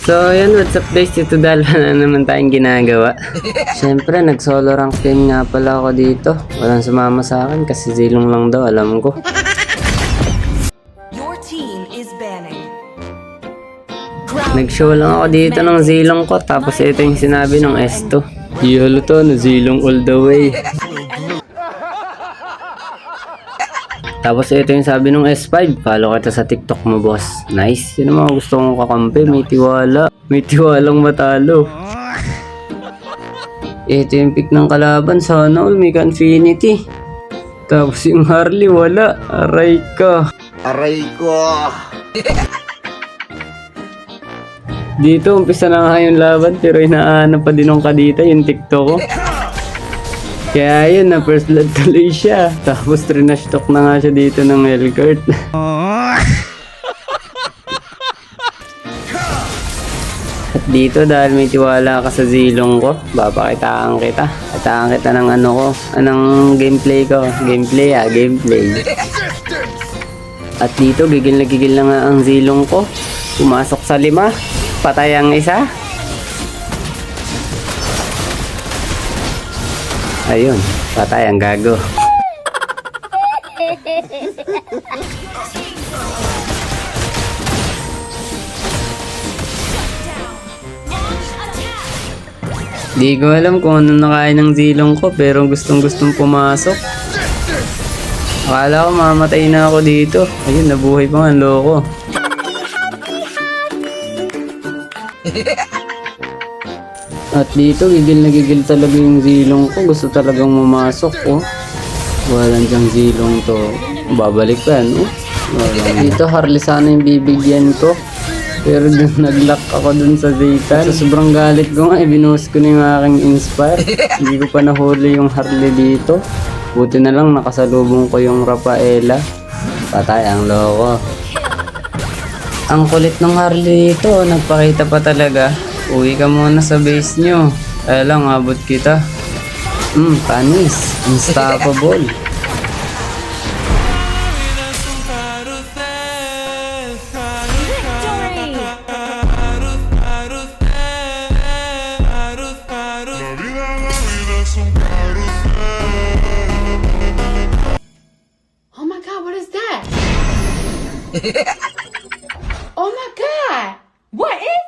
So, yun, what's up guys? Ito dahil na naman tayong ginagawa. Siyempre, nag-solo rank game nga pala ako dito. Walang sumama sa akin kasi zilong lang daw, alam ko. Your team is banning. Nag-show lang ako dito ng zilong ko, tapos ito yung sinabi ng S2. Yolo to, na zilong all the way. Tapos ito yung sabi ng S5, follow kita sa TikTok mo boss. Nice, yun ang mga gusto kong kakampi, may tiwala. May tiwalang matalo. Ito yung pick ng kalaban, sana all may Infinity. Tapos yung Harley wala, aray ka. Aray ko! Dito umpisa na nga yung laban pero inaano pa din ng kadita yung TikTok ko. Kaya yun, na first blood tuloy siya. Tapos trinashtok na nga siya dito ng Elgort. At dito dahil may tiwala ka sa zilong ko, babakitaan kita. Kitaan kita ng ano ko, anong gameplay ko. Gameplay. At dito gigil na nga ang zilong ko. Pumasok sa 5, patay ang isa. Ayun, patay ang gago. Di ko alam kung ano nakain ng zilong ko pero gustong pumasok. Akala ko mamatay na ako dito. Ayun, nabuhay pa nga, loko. At dito, gigil na gigil talaga yung zilong ko. Gusto talagang pumasok, oh. Walang dyang zilong to. Babalik pa yan, oh. Dito, Harley sana yung bibigyan ko. Pero dun, nag-lock ako dun sa Zeta. So, sobrang galit ko nga, ibinuhos ko na yung aking Inspire. Hindi ko pa nahuli yung Harley dito. Buti na lang nakasalubong ko yung Rafaela. Patay ang loko. Ang kulit ng Harley dito, nagpakita pa talaga. Uwi ka muna sa base nyo. Kaya lang, abot kita. Panis. Unstoppable. Oh my god, what is that? Oh my god! What is